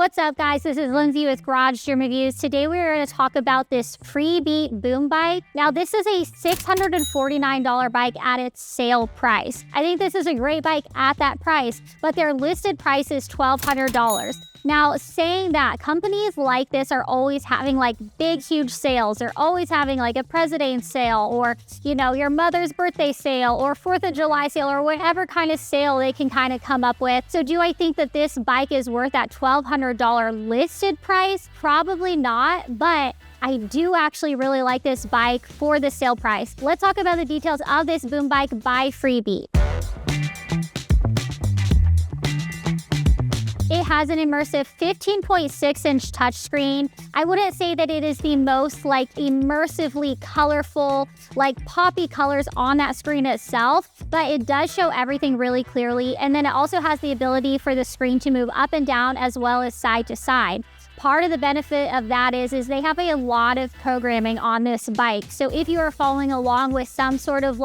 What's up, guys? This is Lindsey with Garage Gym Reviews. Today we're going to talk about this Freebeat Boom Bike. Now, this is a $649 bike at its sale price. I think this is a great bike at that price, but their listed price is $1,200. Now, saying that, companies like this are always having like big, huge sales. They're always having like a President's sale or, your mother's birthday sale or 4th of July sale or whatever kind of sale they can kind of come up with. So do I think that this bike is worth that $1,200 listed price? Probably not, but I do actually really like this bike for the sale price. Let's talk about the details of this boom bike by Freebeat. It has an immersive 15.6-inch touchscreen. I wouldn't say that it is the most immersively colorful, poppy colors on that screen itself, but it does show everything really clearly. And then it also has the ability for the screen to move up and down as well as side to side. Part of the benefit of that is they have a lot of programming on this bike. So if you are following along with some sort of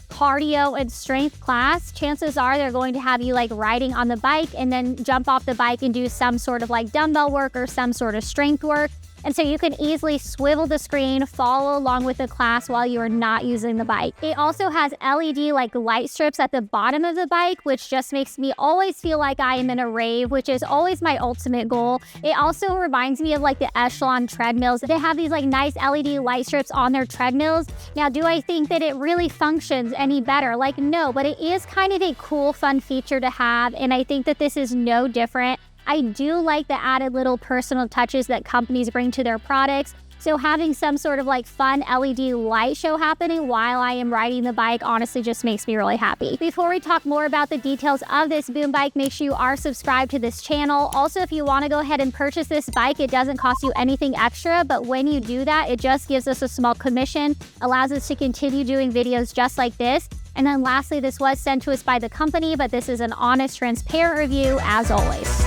cardio and strength class, chances are they're going to have you riding on the bike and then jump off the bike and do some sort of dumbbell work or some sort of strength work. And so you can easily swivel the screen, follow along with the class while you are not using the bike. It also has LED light strips at the bottom of the bike, which just makes me always feel like I am in a rave, which is always my ultimate goal. It also reminds me of the Echelon treadmills. They have these nice LED light strips on their treadmills. Now, do I think that it really functions any better? No, but it is kind of a cool, fun feature to have. And I think that this is no different. I do like the added little personal touches that companies bring to their products. So having some sort of fun LED light show happening while I am riding the bike honestly just makes me really happy. Before we talk more about the details of this boom bike, make sure you are subscribed to this channel. Also, if you want to go ahead and purchase this bike, it doesn't cost you anything extra, but when you do that, it just gives us a small commission, allows us to continue doing videos just like this. And then lastly, this was sent to us by the company, but this is an honest, transparent review as always.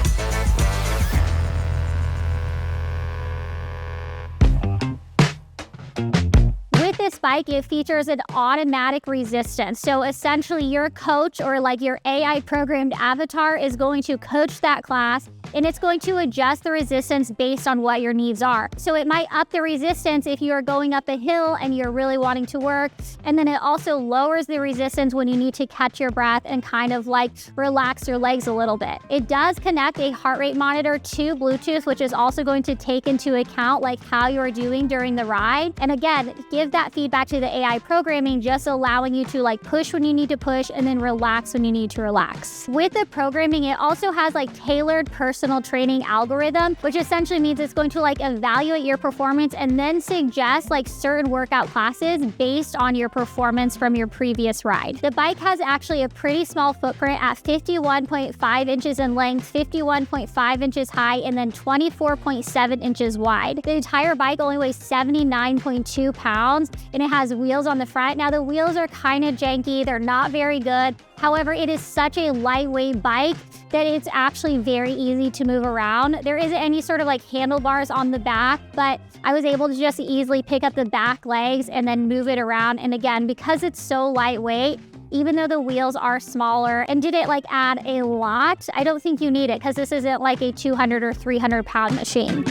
With this bike, it features an automatic resistance. So essentially your coach or your AI programmed avatar is going to coach that class, and it's going to adjust the resistance based on what your needs are. So it might up the resistance if you are going up a hill and you're really wanting to work. And then it also lowers the resistance when you need to catch your breath and kind of relax your legs a little bit. It does connect a heart rate monitor to Bluetooth, which is also going to take into account how you're doing during the ride. And again, give that feedback to the AI programming, just allowing you to push when you need to push and then relax when you need to relax. With the programming, it also has tailored personal training algorithm, which essentially means it's going to evaluate your performance and then suggest certain workout classes based on your performance from your previous ride. The bike has actually a pretty small footprint at 51.5 inches in length, 51.5 inches high, and then 24.7 inches wide. The entire bike only weighs 79.2 pounds, and it has wheels on the front. Now, the wheels are kind of janky. They're not very good. However, it is such a lightweight bike that it's actually very easy to move around. There isn't any sort of handlebars on the back, but I was able to just easily pick up the back legs and then move it around. And again, because it's so lightweight, even though the wheels are smaller, and did it add a lot, I don't think you need it because this isn't a 200 or 300 pound machine.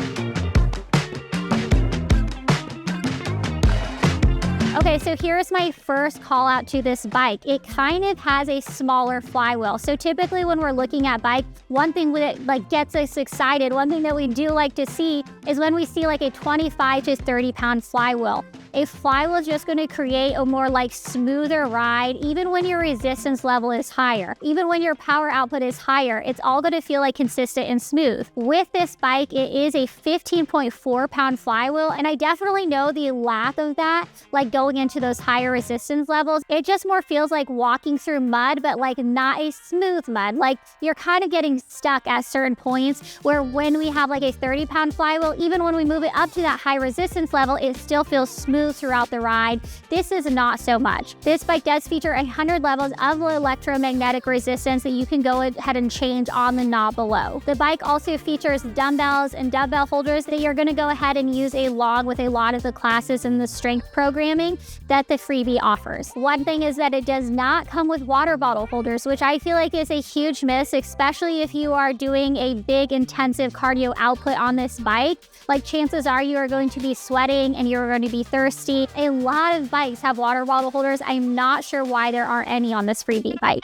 Okay, so here's my first call out to this bike. It kind of has a smaller flywheel. So typically when we're looking at bike, one thing that gets us excited, one thing that we do like to see is when we see a 25 to 30 pound flywheel. A flywheel is just going to create a more smoother ride, even when your resistance level is higher. Even when your power output is higher, it's all going to feel consistent and smooth. With this bike, it is a 15.4 pound flywheel, and I definitely know the lack of that, going into those higher resistance levels. It just more feels like walking through mud, but not a smooth mud. You're kind of getting stuck at certain points, where when we have a 30 pound flywheel, even when we move it up to that high resistance level, it still feels smooth smooth throughout the ride. This is not so much. This bike does feature 100 levels of electromagnetic resistance that you can go ahead and change on the knob below. The bike also features dumbbells and dumbbell holders that you're going to go ahead and use along with a lot of the classes and the strength programming that the Freebeat offers. One thing is that it does not come with water bottle holders, which I feel like is a huge miss, especially if you are doing a big intensive cardio output on this bike. Like, chances are you are going to be sweating and you're going to be thirsty. A lot of bikes have water bottle holders. I'm not sure why there aren't any on this Freebeat bike.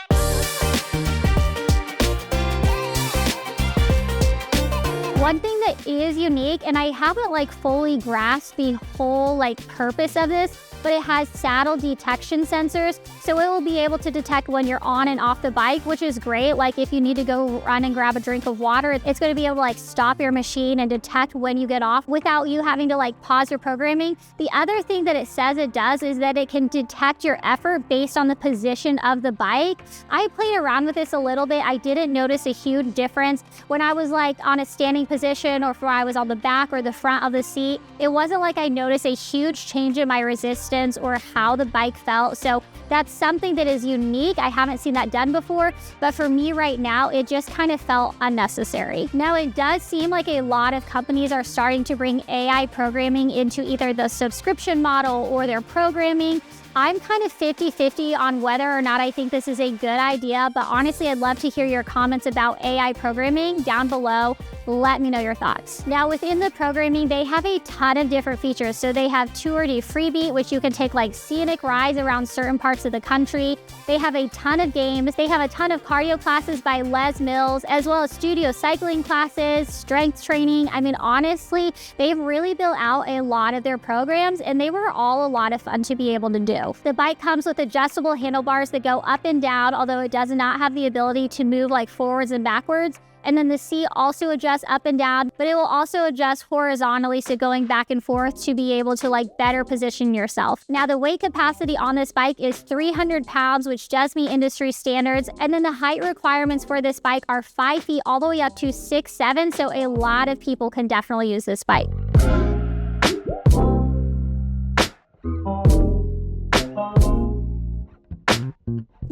One thing that is unique, and I haven't fully grasped the whole purpose of this, but it has saddle detection sensors, so it will be able to detect when you're on and off the bike, which is great. Like, if you need to go run and grab a drink of water, it's going to be able to stop your machine and detect when you get off without you having to pause your programming. The other thing that it says it does is that it can detect your effort based on the position of the bike. I played around with this a little bit. I didn't notice a huge difference when I was on a standing position or if I was on the back or the front of the seat. It wasn't like I noticed a huge change in my resistance or how the bike felt. So that's something that is unique. I haven't seen that done before, but for me right now, it just kind of felt unnecessary. Now, it does seem like a lot of companies are starting to bring AI programming into either the subscription model or their programming. I'm kind of 50-50 on whether or not I think this is a good idea, but honestly, I'd love to hear your comments about AI programming down below. Let me know your thoughts. Now, within the programming, they have a ton of different features. So they have Tour de Freebeat, which you can take scenic rides around certain parts of the country. They have a ton of games. They have a ton of cardio classes by Les Mills, as well as studio cycling classes, strength training. I mean, honestly, they've really built out a lot of their programs, and they were all a lot of fun to be able to do. The bike comes with adjustable handlebars that go up and down, although it does not have the ability to move forwards and backwards. And then the seat also adjusts up and down, but it will also adjust horizontally, so going back and forth to be able to better position yourself. Now, the weight capacity on this bike is 300 pounds, which does meet industry standards. And then the height requirements for this bike are 5 feet all the way up to 6'7", so a lot of people can definitely use this bike.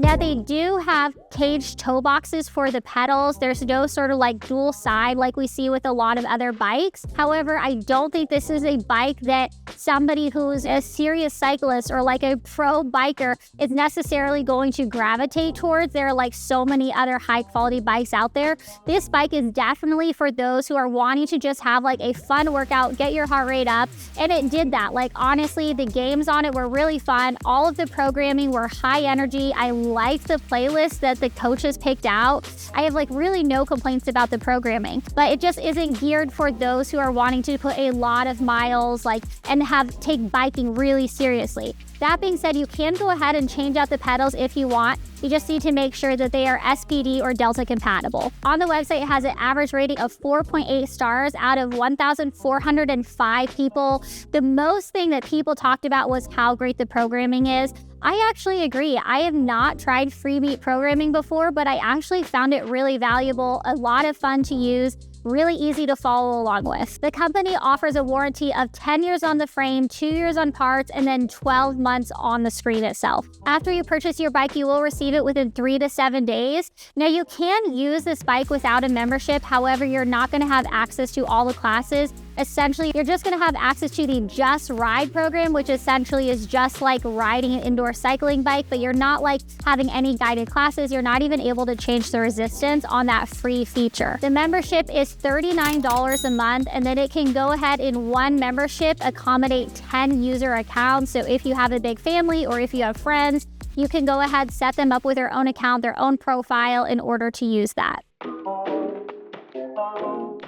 Now, they do have caged toe boxes for the pedals. There's no sort of dual side like we see with a lot of other bikes. However, I don't think this is a bike that somebody who's a serious cyclist or a pro biker is necessarily going to gravitate towards. There are so many other high quality bikes out there. This bike is definitely for those who are wanting to just have a fun workout, get your heart rate up, and it did that. Honestly, the games on it were really fun. All of the programming were high energy. I like the playlist that the coaches picked out. I have really no complaints about the programming, but it just isn't geared for those who are wanting to put a lot of miles and take biking really seriously. That being said, you can go ahead and change out the pedals if you want. You just need to make sure that they are SPD or Delta compatible. On the website, it has an average rating of 4.8 stars out of 1,405 people. The most thing that people talked about was how great the programming is. I actually agree. I have not tried Freebeat programming before, but I actually found it really valuable, a lot of fun to use, really easy to follow along with. The company offers a warranty of 10 years on the frame, 2 years on parts, and then 12 months on the screen itself. After you purchase your bike, you will receive it within 3 to 7 days. Now, you can use this bike without a membership. However, you're not going to have access to all the classes. Essentially, you're just going to have access to the Just Ride program, which essentially is just like riding an indoor cycling bike, but you're not having any guided classes. You're not even able to change the resistance on that free feature. The membership is $39 a month, and then it can go ahead in one membership accommodate 10 user accounts. So if you have a big family or if you have friends, you can go ahead, set them up with their own account, their own profile in order to use that.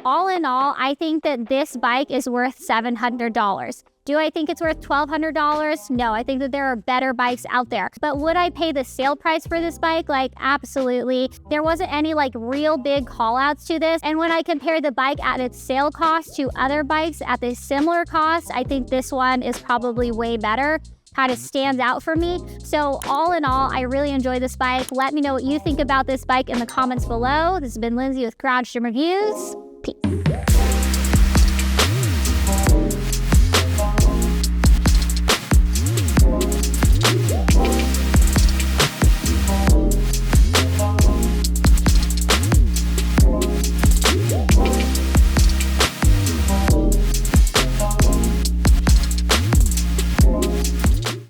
All in all, I think that this bike is worth $700. Do I think it's worth $1,200? No, I think that there are better bikes out there. But would I pay the sale price for this bike? Absolutely. There wasn't any real big call outs to this. And when I compare the bike at its sale cost to other bikes at the similar cost, I think this one is probably way better. Kind of stands out for me. So all in all, I really enjoy this bike. Let me know what you think about this bike in the comments below. This has been Lindsey with Garage Gym Reviews. Peace.